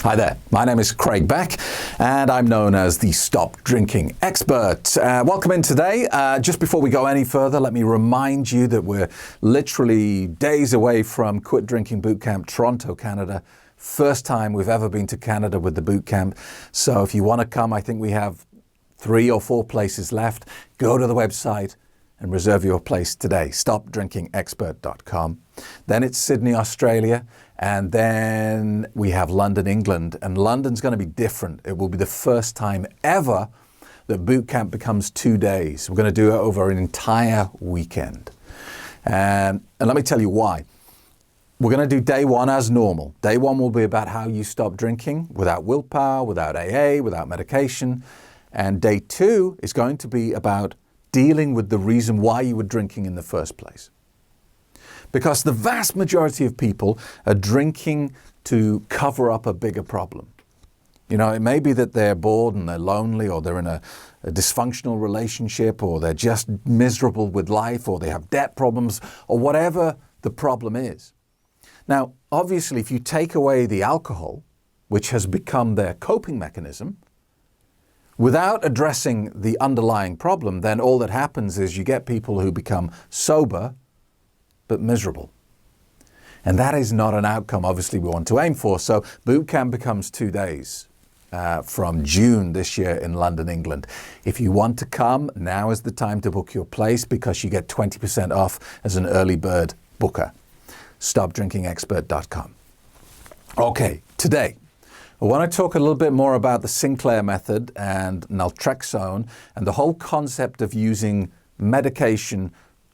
Hi there, my name is Craig Beck and I'm known as the Stop Drinking Expert. Welcome in today. Just before we go any further, let me remind you that we're literally days away from Quit Drinking Bootcamp, Toronto, Canada. First time we've ever been to Canada with the bootcamp. So if you want to come, I think we have 3 or 4 places left. Go to the website and reserve your place today, stopdrinkingexpert.com. Then it's Sydney, Australia, and then we have London, England. And London's going to be different. It will be the first time ever that bootcamp becomes 2 days. We're going to do it over an entire weekend. And let me tell you why. We're going to do day 1 as normal. Day 1 will be about how you stop drinking without willpower, without AA, without medication. And day 2 is going to be about dealing with the reason why you were drinking in the first place. Because the vast majority of people are drinking to cover up a bigger problem. You know, it may be that they're bored and they're lonely, or they're in a dysfunctional relationship, or they're just miserable with life, or they have debt problems, or whatever the problem is. Now, obviously, if you take away the alcohol, which has become their coping mechanism, without addressing the underlying problem, then all that happens is you get people who become sober but miserable. And that is not an outcome, obviously, we want to aim for. So bootcamp becomes 2 days from June this year in London, England. If you want to come, now is the time to book your place because you get 20% off as an early bird booker. StopDrinkingExpert.com. Okay, today, I want to talk a little bit more about the Sinclair Method and Naltrexone and the whole concept of using medication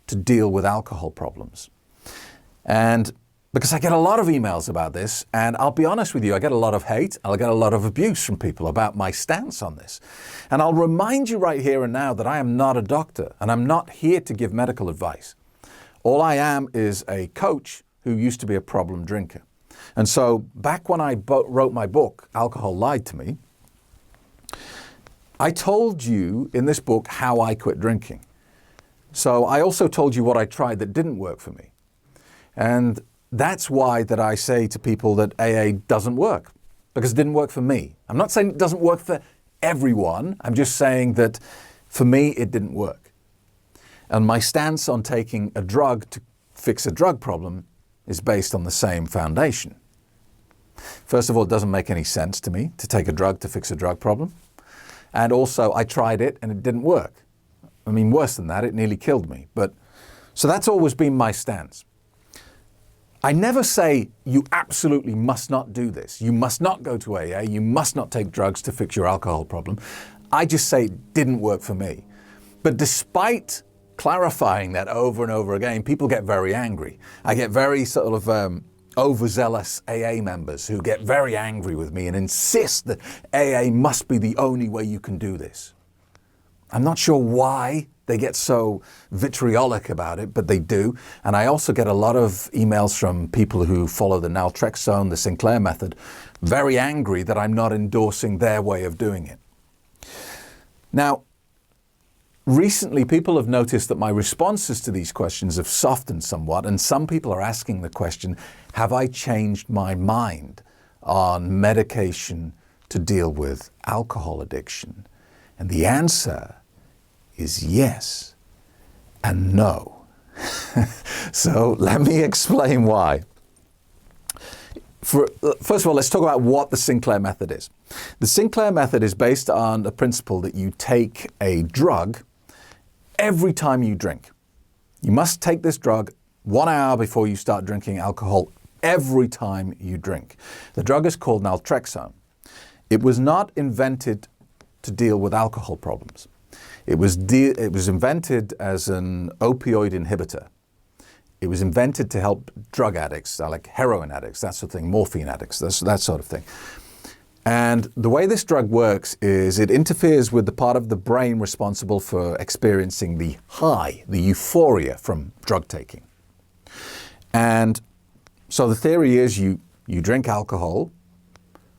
to deal with alcohol problems. And because I get a lot of emails about this, and I'll be honest with you, I get a lot of hate, I'll get a lot of abuse from people about my stance on this. And I'll remind you right here and now that I am not a doctor and I'm not here to give medical advice. All I am is a coach who used to be a problem drinker. And so back when I wrote my book, Alcohol Lied to Me, I told you in this book how I quit drinking. So I also told you what I tried that didn't work for me. And that's why that I say to people that AA doesn't work, because it didn't work for me. I'm not saying it doesn't work for everyone. I'm just saying that for me, it didn't work. And my stance on taking a drug to fix a drug problem is based on the same foundation. First of all, it doesn't make any sense to me to take a drug to fix a drug problem. And also, I tried it and it didn't work. I mean, worse than that, it nearly killed me. So that's always been my stance. I never say you absolutely must not do this. You must not go to AA. You must not take drugs to fix your alcohol problem. I just say it didn't work for me. But despite clarifying that over and over again, people get very angry. I get very sort of overzealous AA members who get very angry with me and insist that AA must be the only way you can do this. I'm not sure why they get so vitriolic about it, but they do. And I also get a lot of emails from people who follow the Naltrexone, the Sinclair Method, very angry that I'm not endorsing their way of doing it. Now, recently, people have noticed that my responses to these questions have softened somewhat, and some people are asking the question, have I changed my mind on medication to deal with alcohol addiction? And the answer is yes and no. So let me explain why. First of all, let's talk about what the Sinclair Method is. The Sinclair Method is based on the principle that you take a drug every time you drink. You must take this drug 1 hour before you start drinking alcohol every time you drink. The drug is called naltrexone. It was not invented to deal with alcohol problems. It was invented as an opioid inhibitor. It was invented to help drug addicts, like heroin addicts, that sort of thing, morphine addicts, that sort of thing. And the way this drug works is it interferes with the part of the brain responsible for experiencing the high, the euphoria from drug taking. And so the theory is you drink alcohol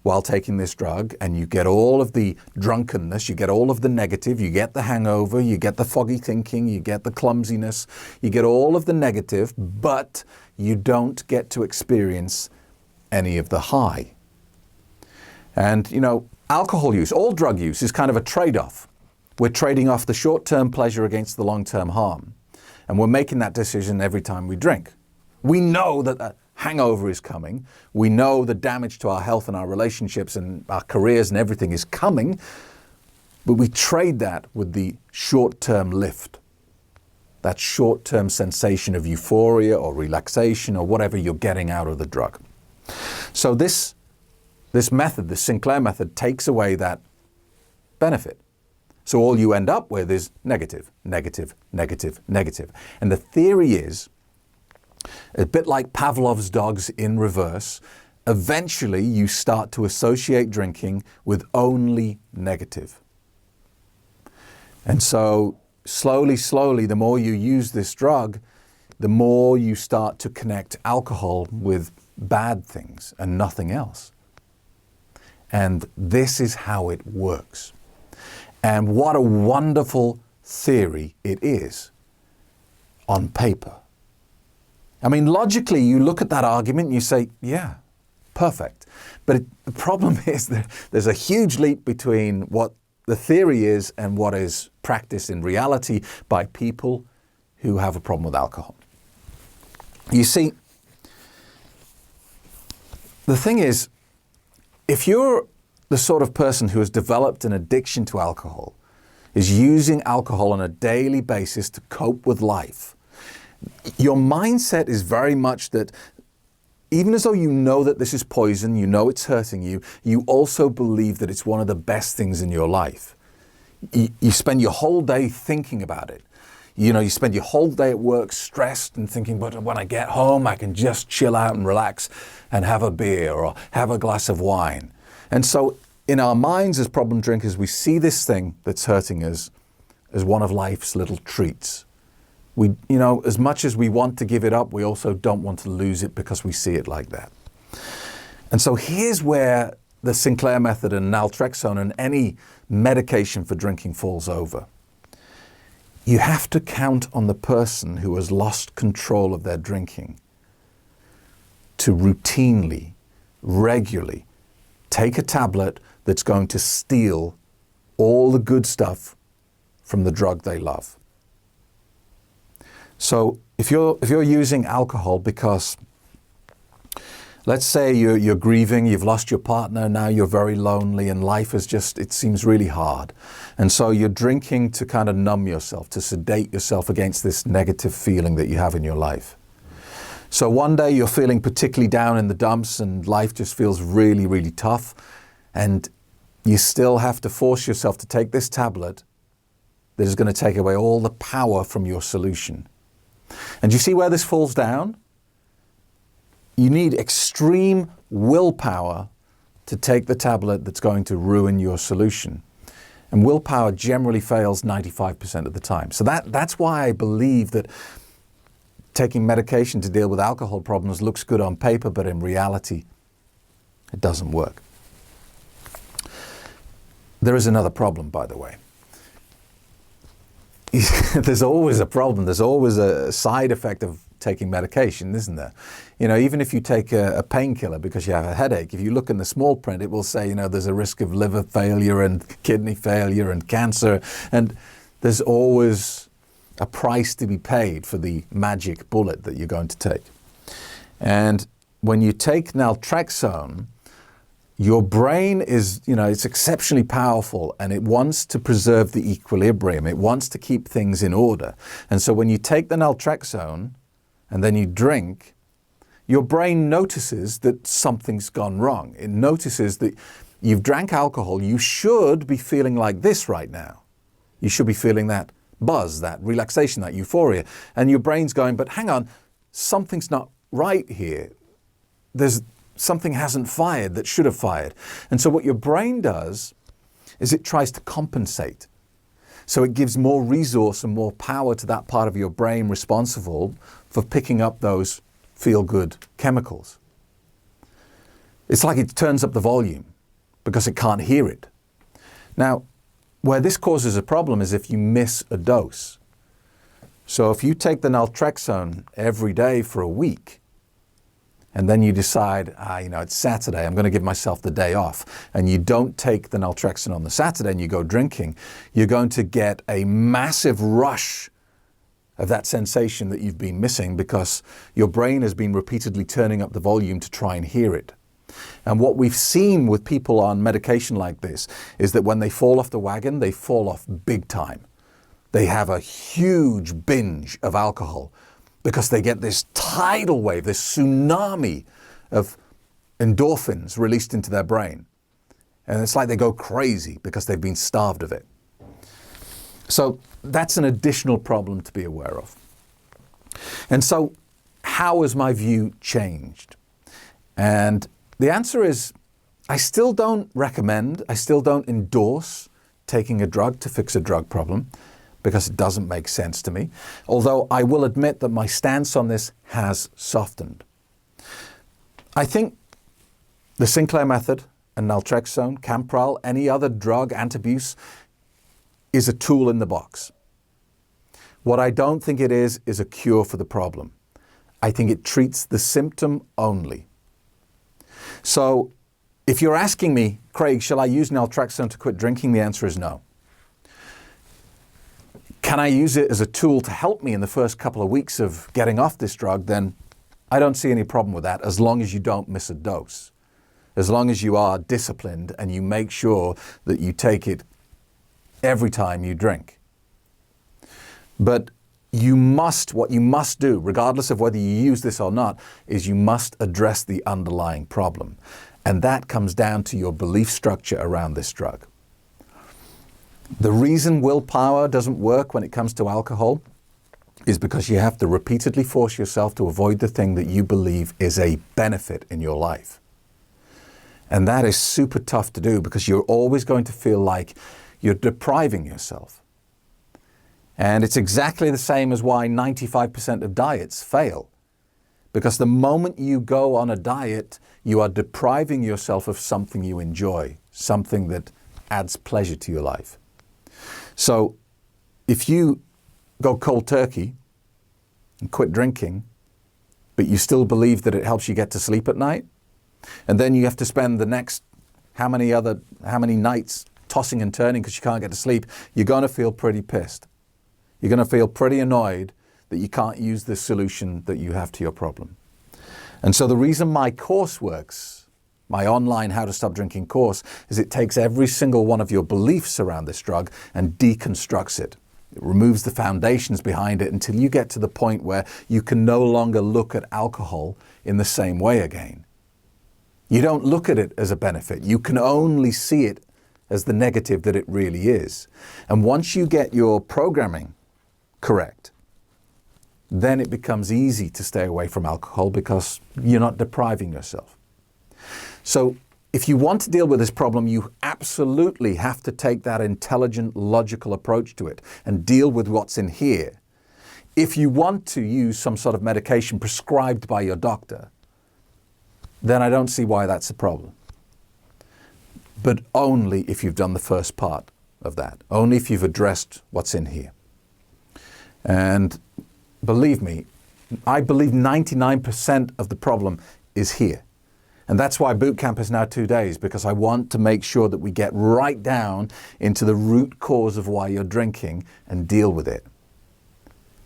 while taking this drug and you get all of the drunkenness, you get all of the negative, you get the hangover, you get the foggy thinking, you get the clumsiness, you get all of the negative, but you don't get to experience any of the high. And, alcohol use, all drug use is kind of a trade-off. We're trading off the short-term pleasure against the long-term harm. And we're making that decision every time we drink. We know that a hangover is coming. We know the damage to our health and our relationships and our careers and everything is coming. But we trade that with the short-term lift. That short-term sensation of euphoria or relaxation or whatever you're getting out of the drug. So this method, the Sinclair method, takes away that benefit. So all you end up with is negative, negative, negative, negative. And the theory is, a bit like Pavlov's dogs in reverse, eventually you start to associate drinking with only negative. And so slowly, the more you use this drug, the more you start to connect alcohol with bad things and nothing else. And this is how it works. And what a wonderful theory it is on paper. I mean, logically, you look at that argument and you say, yeah, perfect. But the problem is that there's a huge leap between what the theory is and what is practiced in reality by people who have a problem with alcohol. You see, the thing is, if you're the sort of person who has developed an addiction to alcohol, is using alcohol on a daily basis to cope with life, your mindset is very much that even as though you know that this is poison, you know it's hurting you, you also believe that it's one of the best things in your life. You spend your whole day thinking about it. You spend your whole day at work stressed and thinking, but when I get home, I can just chill out and relax and have a beer or have a glass of wine. And so in our minds as problem drinkers, we see this thing that's hurting us as one of life's little treats. We, as much as we want to give it up, we also don't want to lose it because we see it like that. And so here's where the Sinclair Method and naltrexone and any medication for drinking falls over. You have to count on the person who has lost control of their drinking to routinely, regularly take a tablet that's going to steal all the good stuff from the drug they love. So if you're using alcohol because, let's say you're grieving, you've lost your partner, now you're very lonely and life is it seems really hard. And so you're drinking to kind of numb yourself, to sedate yourself against this negative feeling that you have in your life. So one day you're feeling particularly down in the dumps and life just feels really, really tough. And you still have to force yourself to take this tablet that is going to take away all the power from your solution. And you see where this falls down? You need extreme willpower to take the tablet that's going to ruin your solution. And willpower generally fails 95% of the time. So that's why I believe that taking medication to deal with alcohol problems looks good on paper, but in reality, it doesn't work. There is another problem, by the way. There's always a problem. There's always a side effect of taking medication, isn't there? Even if you take a painkiller because you have a headache, if you look in the small print, it will say, there's a risk of liver failure and kidney failure and cancer. And there's always a price to be paid for the magic bullet that you're going to take. And when you take naltrexone, your brain is, it's exceptionally powerful and it wants to preserve the equilibrium. It wants to keep things in order. And so when you take the naltrexone and then you drink, your brain notices that something's gone wrong. It notices that you've drank alcohol. You should be feeling like this right now. You should be feeling that buzz, that relaxation, that euphoria. And your brain's going, but hang on, something's not right here. Something hasn't fired that should have fired. And so what your brain does is it tries to compensate. So it gives more resource and more power to that part of your brain responsible for picking up those feel-good chemicals. It's like it turns up the volume because it can't hear it. Now, where this causes a problem is if you miss a dose. So if you take the naltrexone every day for a week, and then you decide, it's Saturday, I'm going to give myself the day off, and you don't take the naltrexone on the Saturday and you go drinking, you're going to get a massive rush of that sensation that you've been missing because your brain has been repeatedly turning up the volume to try and hear it. And what we've seen with people on medication like this is that when they fall off the wagon, they fall off big time. They have a huge binge of alcohol because they get this tidal wave, this tsunami of endorphins released into their brain. And it's like they go crazy because they've been starved of it. So that's an additional problem to be aware of. And so how has my view changed? And the answer is, I still don't recommend, I still don't endorse taking a drug to fix a drug problem because it doesn't make sense to me. Although I will admit that my stance on this has softened. I think the Sinclair Method and naltrexone, Campral, any other drug, Antabuse, is a tool in the box. What I don't think it is a cure for the problem. I think it treats the symptom only. So if you're asking me, Craig, shall I use naltrexone to quit drinking? The answer is no. Can I use it as a tool to help me in the first couple of weeks of getting off this drug? Then I don't see any problem with that as long as you don't miss a dose. As long as you are disciplined and you make sure that you take it every time you drink. But what you must do, regardless of whether you use this or not, is you must address the underlying problem. And that comes down to your belief structure around this drug. The reason willpower doesn't work when it comes to alcohol is because you have to repeatedly force yourself to avoid the thing that you believe is a benefit in your life. And that is super tough to do because you're always going to feel like you're depriving yourself. And it's exactly the same as why 95% of diets fail. Because the moment you go on a diet, you are depriving yourself of something you enjoy, something that adds pleasure to your life. So if you go cold turkey and quit drinking, but you still believe that it helps you get to sleep at night, and then you have to spend the next how many nights tossing and turning because you can't get to sleep, you're going to feel pretty pissed. You're going to feel pretty annoyed that you can't use the solution that you have to your problem. And so the reason my course works, my online How to Stop Drinking course, is it takes every single one of your beliefs around this drug and deconstructs it. It removes the foundations behind it until you get to the point where you can no longer look at alcohol in the same way again. You don't look at it as a benefit. You can only see it as the negative that it really is. And once you get your programming correct, then it becomes easy to stay away from alcohol because you're not depriving yourself. So if you want to deal with this problem, you absolutely have to take that intelligent, logical approach to it and deal with what's in here. If you want to use some sort of medication prescribed by your doctor, then I don't see why that's a problem. But only if you've done the first part of that. Only if you've addressed what's in here. And believe me, I believe 99% of the problem is here. And that's why boot camp is now 2 days, because I want to make sure that we get right down into the root cause of why you're drinking and deal with it.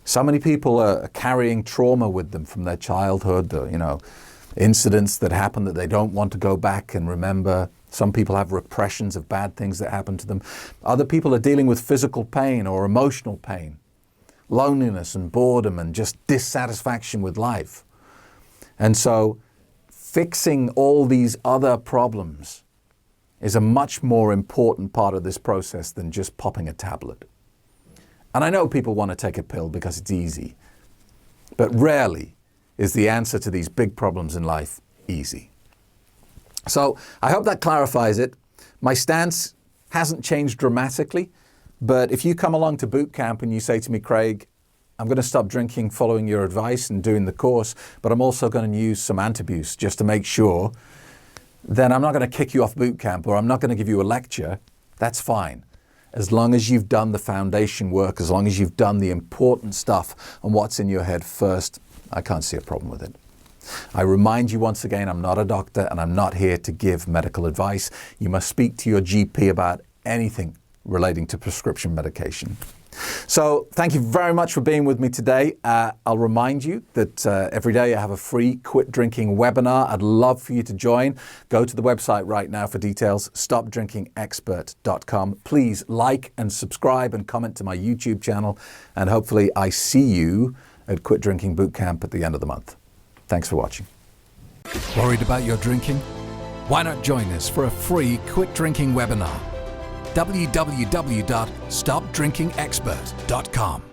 So many people are carrying trauma with them from their childhood, incidents that happen that they don't want to go back and remember. Some people have repressions of bad things that happen to them. Other people are dealing with physical pain or emotional pain, loneliness and boredom and just dissatisfaction with life. And so fixing all these other problems is a much more important part of this process than just popping a tablet. And I know people want to take a pill because it's easy, but rarely is the answer to these big problems in life easy. So I hope that clarifies it. My stance hasn't changed dramatically, but if you come along to boot camp and you say to me, Craig, I'm going to stop drinking following your advice and doing the course, but I'm also going to use some Antabuse just to make sure, then I'm not going to kick you off boot camp or I'm not going to give you a lecture. That's fine. As long as you've done the foundation work, as long as you've done the important stuff and what's in your head first, I can't see a problem with it. I remind you once again, I'm not a doctor and I'm not here to give medical advice. You must speak to your GP about anything relating to prescription medication. So thank you very much for being with me today. I'll remind you that every day I have a free quit drinking webinar. I'd love for you to join. Go to the website right now for details, stopdrinkingexpert.com. Please like and subscribe and comment to my YouTube channel, and hopefully I see you at Quit Drinking Bootcamp at the end of the month. Thanks for watching. Worried about your drinking? Why not join us for a free quit drinking webinar? www.stopdrinkingexpert.com